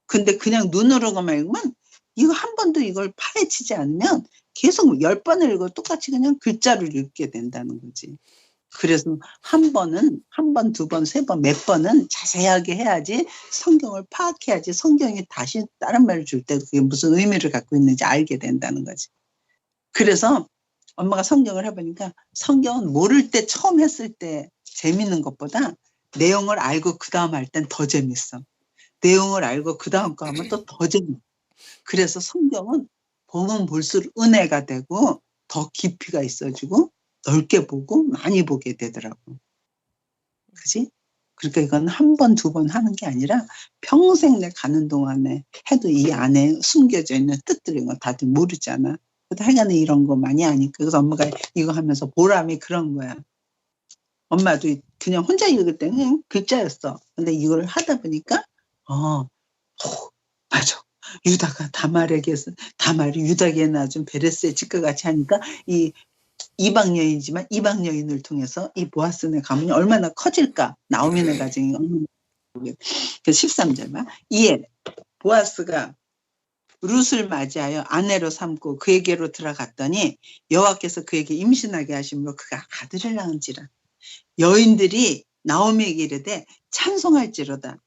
근데 그냥 눈으로만 읽으면 이거 한 번도 이걸 파헤치지 않으면 계속 10번을 읽어 똑같이 그냥 글자를 읽게 된다는 거지. 그래서 한 번은 한 번, 두 번, 세 번, 몇 번은 자세하게 해야지 성경을 파악해야지 성경이 다시 다른 말을 줄 때 그게 무슨 의미를 갖고 있는지 알게 된다는 거지. 그래서 엄마가 성경을 해보니까 성경은 모를 때 처음 했을 때 재밌는 것보다 내용을 알고 그 다음 할 땐 더 재밌어. 내용을 알고 그 다음 거 하면 또 더 재밌어. 그래서 성경은 보면 볼수록 은혜가 되고 더 깊이가 있어지고 넓게 보고 많이 보게 되더라고. 그지? 그러니까 이건 한 번, 두 번 하는 게 아니라 평생 내 가는 동안에 해도 이 안에 숨겨져 있는 뜻들인 거 다들 모르잖아. 그래도 하여간에 이런 거 많이 아니까. 그래서 엄마가 이거 하면서 보람이 그런 거야. 엄마도 그냥 혼자 읽을 때는 그냥 글자였어. 근데 이걸 하다 보니까 맞아. 유다가 다말이 유다에게 낳아준 베레스의 집과 같이 하니까 이 이방 여인이지만 이방 여인을 통해서 이 보아스네 가문이 얼마나 커질까? 나오미네 가정이 얼마나 커질까? 13절 봐. 이에 보아스가 룻을 맞이하여 아내로 삼고 그에게로 들어갔더니 여호와께서 그에게 임신하게 하심으로 그가 아들을 낳은지라. 여인들이 나오미에게 이르되 찬송할지로다.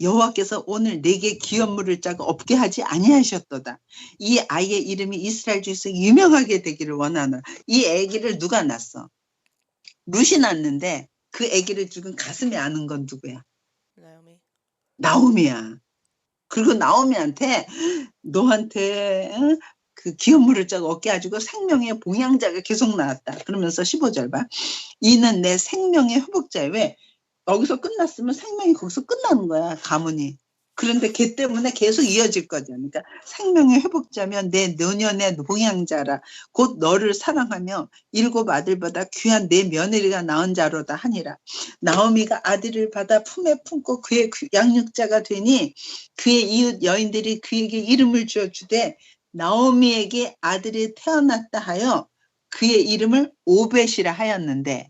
여호와께서 오늘 내게 기업물을 짜고 없게 하지 아니하셨도다. 이 아이의 이름이 이스라엘 중에서 유명하게 되기를 원하노라. 이 아기를 누가 낳았어? 룻이 낳았는데 그 아기를 지금 가슴에 안은 건 누구야? 나오미. 나오미야. 그리고 나오미한테 너한테 그 기업물을 짜고 얻게 해가지고 생명의 봉양자가 계속 나왔다. 그러면서 15절 봐. 이는 내 생명의 회복자야. 왜? 여기서 끝났으면 생명이 거기서 끝나는 거야, 가문이. 그런데 걔 때문에 계속 이어질 거죠. 그러니까 생명의 회복자면 내 노년의 봉양자라. 곧 너를 사랑하며 7 아들보다 귀한 내 며느리가 낳은 자로다 하니라. 나오미가 아들을 받아 품에 품고 그의 양육자가 되니 그의 이웃 여인들이 그에게 이름을 지어주되 나오미에게 아들이 태어났다 하여 그의 이름을 오벳이라 하였는데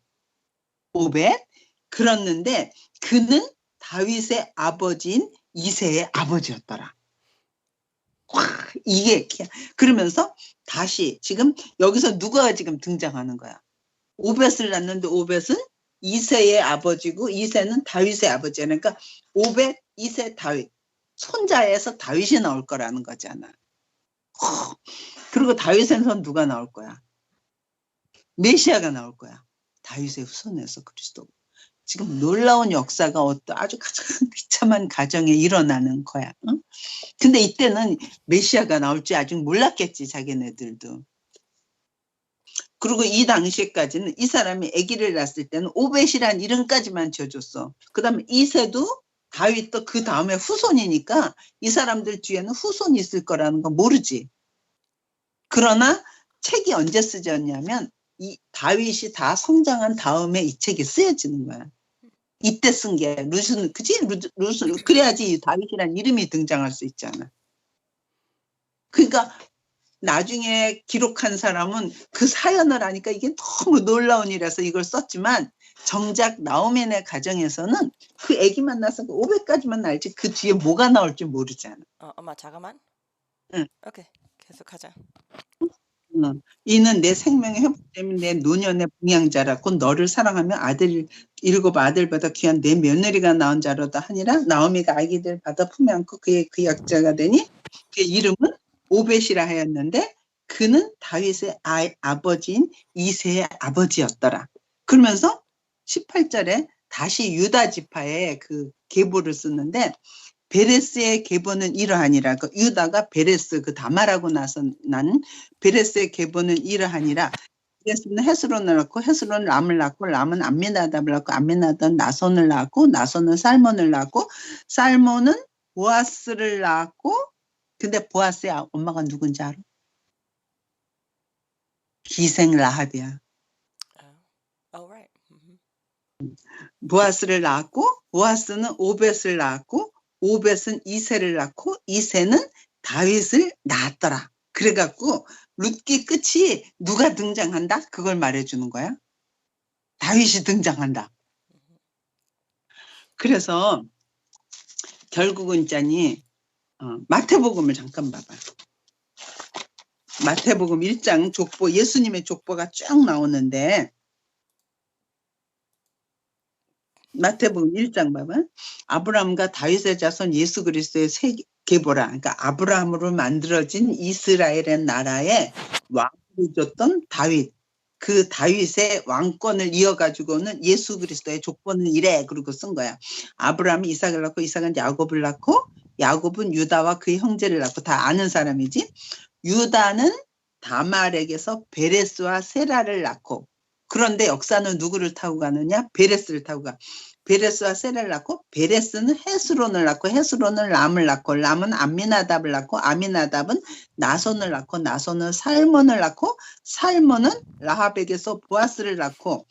오벳? 그랬는데 그는 다윗의 아버지인 이새의 아버지였더라. 와, 이게 그러면서 다시 지금 여기서 누가 지금 등장하는 거야? 오벳을 낳는데 오벳은 이새의 아버지고 이새는 다윗의 아버지야. 그러니까 오벳, 이새, 다윗. 손자에서 다윗이 나올 거라는 거잖아. 그리고 다윗에선 누가 나올 거야? 메시아가 나올 거야. 다윗의 후손에서 그리스도. 지금 놀라운 역사가 아주 가장 비참한 가정에 일어나는 거야. 응? 근데 이때는 메시아가 나올지 아직 몰랐겠지, 자기네들도. 그리고 이 당시까지는 이 사람이 아기를 낳았을 때는 오벳이란 이름까지만 지어줬어. 그 다음에 이새도 다윗도 그 다음에 후손이니까 이 사람들 뒤에는 후손이 있을 거라는 거 모르지. 그러나 책이 언제 쓰졌냐면 이 다윗이 다 성장한 다음에 이 책이 쓰여지는 거야. 이때 쓴 게 룻은 그지? 룻은 그래야지 다윗이라는 이름이 등장할 수 있잖아. 그러니까 나중에 기록한 사람은 그 사연을 하니까 이게 너무 놀라운 일이라서 이걸 썼지만 정작 나오미네 가정에서는 그 아기 만나서 500까지만 알지 그 뒤에 뭐가 나올지 모르잖아. 엄마 잠깐만. 응. 오케이. 계속하자. 이는 내 생명의 회복되면 내 노년의 봉양자라. 곧 너를 사랑하며 7 아들보다 귀한 내 며느리가 낳은 자로다 하니라. 나오미가 아기들 받아 품에 안고 그의 그 약자가 되니 그의 이름은 오벳이라 하였는데 그는 다윗의 아버지인 이새의 아버지였더라. 그러면서 18절에 다시 유다 지파의 그 계보를 쓰는데 베레스의 계보는 이러하니라. 그 유다가 베레스 그 다말하고 나서 난 베레스의 계보는 이러하니라. 베레스는 헤스론을 낳고 헤스론은 람을 낳고 람은 암미나답을 낳고 암미나답은 나손을 낳고 나손은 살몬을 낳고 살몬은 보아스를 낳고 근데 보아스의 엄마가 누군지 알아? 기생 라합이야. Oh, right. 보아스를 낳았고 보아스는 오벳을 낳았고 오벳은 이새를 낳고 이새는 다윗을 낳았더라. 그래갖고 룻기 끝이 누가 등장한다? 그걸 말해주는 거야. 다윗이 등장한다. 그래서 결국은 있자니 마태복음을 잠깐 봐봐. 마태복음 1장 족보, 예수님의 족보가 쭉 나오는데 마태복음 1장 봐봐. 아브라함과 다윗의 자손 예수 그리스도의 세계보라. 그러니까 아브라함으로 만들어진 이스라엘의 나라에 왕을 줬던 다윗. 그 다윗의 왕권을 이어가지고는 예수 그리스도의 족보는 이래. 그러고 쓴 거야. 아브라함이 이삭을 낳고 이삭은 야곱을 낳고 야곱은 유다와 그의 형제를 낳고 다 아는 사람이지. 유다는 다말에게서 베레스와 세라를 낳고 그런데 역사는 누구를 타고 가느냐? 베레스를 타고 가. 베레스와 세라를 낳고 베레스는 헤스론을 낳고 헤스론은 람을 낳고 람은 암미나답을 낳고 아미나답은 나손을 낳고 나손은 살몬을 낳고 살몬은 라합에게서 보아스를 낳고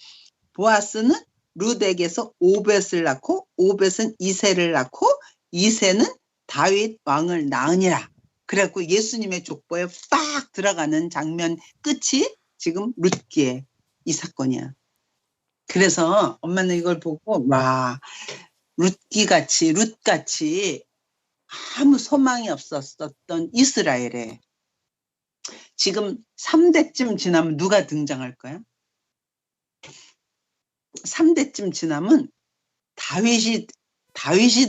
보아스는 룻에게서 오벳을 낳고 오벳은 이새를 낳고 이새는 다윗 왕을 낳으니라. 그래갖고 예수님의 족보에 빡 들어가는 장면 끝이 지금 룻기에 이 사건이야. 그래서 엄마는 이걸 보고 와 룻같이 아무 소망이 없었던 이스라엘에 지금 3대쯤 지나면 누가 등장할 거야? 3대쯤 지나면 다윗이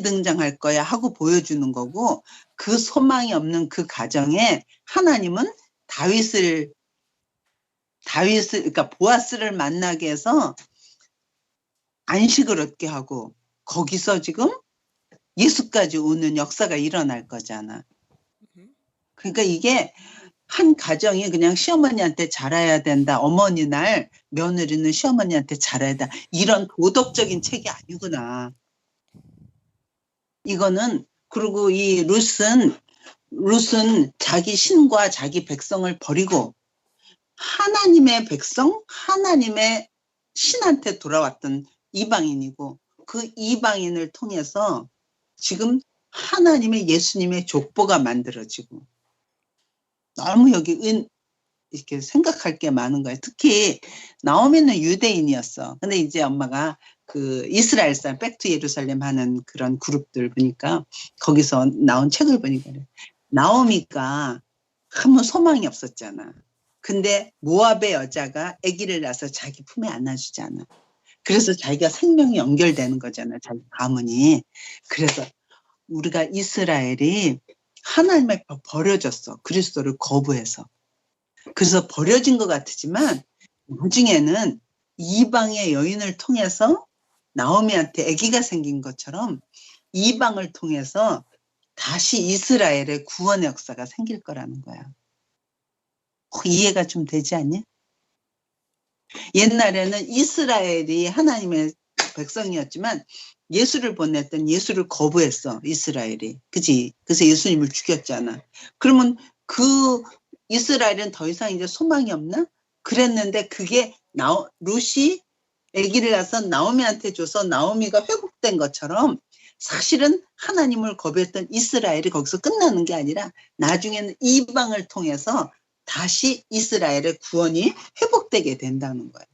등장할 거야 하고 보여주는 거고 그 소망이 없는 그 가정에 하나님은 다윗을 그러니까 보아스를 만나게 해서 안식을 얻게 하고 거기서 지금 예수까지 오는 역사가 일어날 거잖아. 그러니까 이게 한 가정이 그냥 시어머니한테 잘해야 된다. 어머니 날 며느리는 시어머니한테 잘해야 된다. 이런 도덕적인 책이 아니구나. 이거는 그리고 이 룻은 자기 신과 자기 백성을 버리고 하나님의 백성, 하나님의 신한테 돌아왔던 이방인이고 그 이방인을 통해서 지금 하나님의 예수님의 족보가 만들어지고 너무 여기 이렇게 생각할 게 많은 거예요. 특히 나오미는 유대인이었어. 근데 이제 엄마가 그 이스라엘 사람 백투 예루살렘 하는 그런 그룹들 보니까 거기서 나온 책을 보니까 그래. 나오미가 아무 소망이 없었잖아. 근데 모압의 여자가 아기를 낳아서 자기 품에 안아주잖아. 그래서 자기가 생명이 연결되는 거잖아. 자기 가문이. 그래서 우리가 이스라엘이 하나님의 버려졌어. 그리스도를 거부해서. 그래서 버려진 것 같지만 나중에는 이방의 여인을 통해서 나오미한테 아기가 생긴 것처럼 이방을 통해서 다시 이스라엘의 구원의 역사가 생길 거라는 거야. 이해가 좀 되지 않니? 옛날에는 이스라엘이 하나님의 백성이었지만 예수를 보냈던 예수를 거부했어. 이스라엘이. 그치? 그래서 예수님을 죽였잖아. 그러면 그 이스라엘은 더 이상 이제 소망이 없나? 그랬는데 그게 룻이 아기를 낳아서 나오미한테 줘서 나오미가 회복된 것처럼 사실은 하나님을 거부했던 이스라엘이 거기서 끝나는 게 아니라 나중에는 이방을 통해서 다시 이스라엘의 구원이 회복되게 된다는 거예요.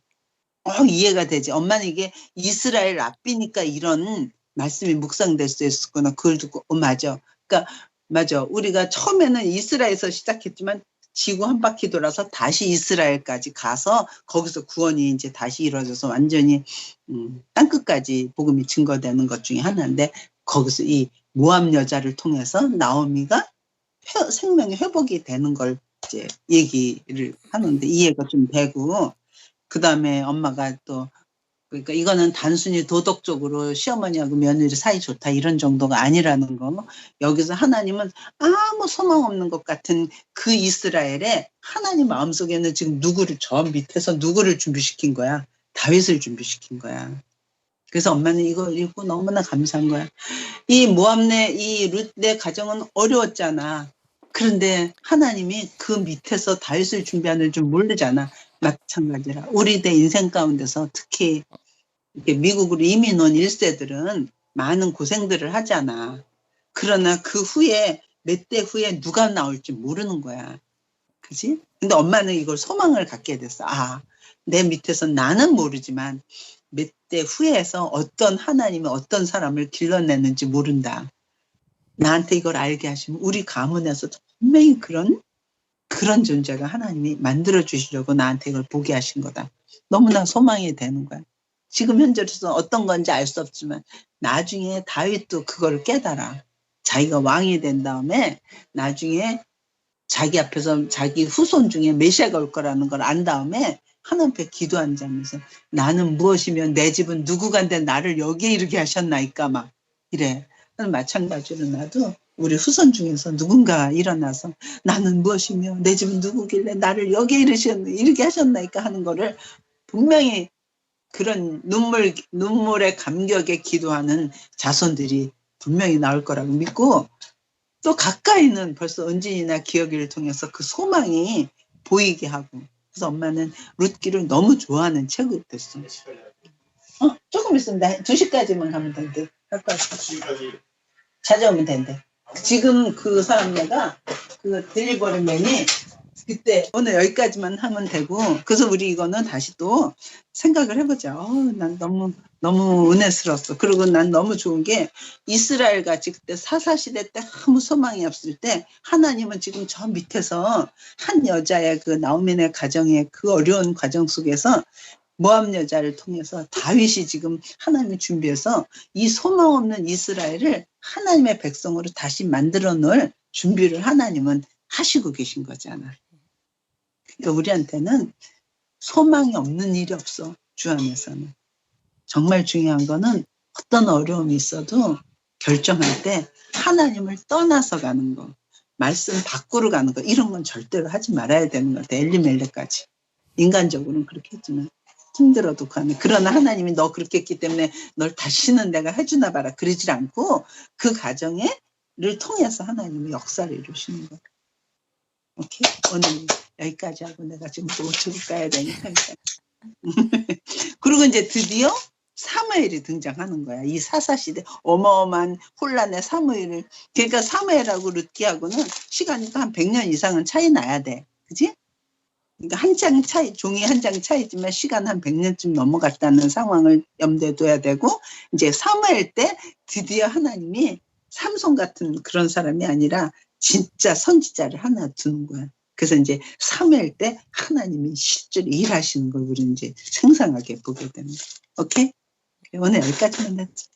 이해가 되지. 엄마는 이게 이스라엘 앞이니까 이런 말씀이 묵상될 수 있었구나. 그걸 듣고 맞아. 그러니까 맞아. 우리가 처음에는 이스라엘에서 시작했지만 지구 한 바퀴 돌아서 다시 이스라엘까지 가서 거기서 구원이 이제 다시 이루어져서 완전히 땅끝까지 복음이 증거되는 것 중에 하나인데 거기서 이 모압 여자를 통해서 나오미가 생명의 회복이 되는 걸 이제 얘기를 하는데 이해가 좀 되고 그 다음에 엄마가 또 그러니까 이거는 단순히 도덕적으로 시어머니하고 며느리 사이 좋다 이런 정도가 아니라는 거. 여기서 하나님은 아무 소망 없는 것 같은 그 이스라엘에 하나님 마음속에는 지금 누구를 저 밑에서 누구를 준비시킨 거야. 다윗을 준비시킨 거야. 그래서 엄마는 이걸 읽고 너무나 감사한 거야. 이 모압네 이 룻네 가정은 어려웠잖아. 그런데 하나님이 그 밑에서 다윗을 준비하는 줄 모르잖아. 마찬가지라. 우리 대 인생 가운데서 특히 이렇게 미국으로 이민 온 1세들은 많은 고생들을 하잖아. 그러나 그 후에 몇 대 후에 누가 나올지 모르는 거야. 그지? 근데 엄마는 이걸 소망을 갖게 됐어. 아, 내 밑에서 나는 모르지만 몇 대 후에서 어떤 하나님이 어떤 사람을 길러내는지 모른다. 나한테 이걸 알게 하시면 우리 가문에서도 분명히 그런 존재가 하나님이 만들어 주시려고 나한테 이걸 보게 하신 거다. 너무나 소망이 되는 거야. 지금 현재로서 어떤 건지 알 수 없지만 나중에 다윗도 그걸 깨달아. 자기가 왕이 된 다음에 나중에 자기 앞에서 자기 후손 중에 메시아가 올 거라는 걸 안 다음에 하나님 앞에 기도한다면서 나는 무엇이면 내 집은 누구간데 나를 여기에 이르게 하셨나이까 막 이래. 마찬가지로 나도 우리 후손 중에서 누군가 일어나서 나는 무엇이며 내 집은 누구길래 나를 여기에 이르게 하셨나이까 하는 거를 분명히 그런 눈물의 감격에 기도하는 자손들이 분명히 나올 거라고 믿고 또 가까이는 벌써 은진이나 기억이를 통해서 그 소망이 보이게 하고 그래서 엄마는 룻기를 너무 좋아하는 체급이 됐어. 조금 있으면 2시까지만 가면 된대. 찾아오면 된대. 지금 그 사람네가 그 딜리버리맨이 그때 오늘 여기까지만 하면 되고 그래서 우리 이거는 다시 또 생각을 해보자. 난 너무 은혜스러웠어. 그리고 난 너무 좋은 게 이스라엘 같이 그때 사사시대 때 아무 소망이 없을 때 하나님은 지금 저 밑에서 한 여자의 그 나오미네 가정의 그 어려운 과정 속에서 모압 여자를 통해서 다윗이 지금 하나님이 준비해서 이 소망 없는 이스라엘을 하나님의 백성으로 다시 만들어 놓을 준비를 하나님은 하시고 계신 거잖아. 그러니까 우리한테는 소망이 없는 일이 없어. 주 안에서는. 정말 중요한 거는 어떤 어려움이 있어도 결정할 때 하나님을 떠나서 가는 거. 말씀 밖으로 가는 거. 이런 건 절대로 하지 말아야 되는 것 같아. 엘리멜렉까지. 인간적으로는 그렇게 했지만 힘들어도 가네. 그러나 하나님이 너 그렇게 했기 때문에 널 다시는 내가 해주나 봐라. 그러질 않고 그 가정을 통해서 하나님이 역사를 이루시는 거야. 오케이? 오늘 여기까지 하고 내가 지금 또 우측으로 가야 되니까. 그리고 이제 드디어 사무엘이 등장하는 거야. 이 사사시대 어마어마한 혼란의 사무엘을. 그러니까 사무엘하고 룻기하고는 시간이 한 100년 이상은 차이 나야 돼. 그지? 그러니까 한 장 차이, 종이 한 장 차이지만 시간 한 100년쯤 넘어갔다는 상황을 염두에 둬야 되고 이제 사무엘 때 드디어 하나님이 삼손 같은 그런 사람이 아니라 진짜 선지자를 하나 두는 거야. 그래서 이제 사무엘 때 하나님이 실제로 일하시는 걸 우리 이제 생생하게 보게 되는 거야. 오케이? 오늘 여기까지만 했지.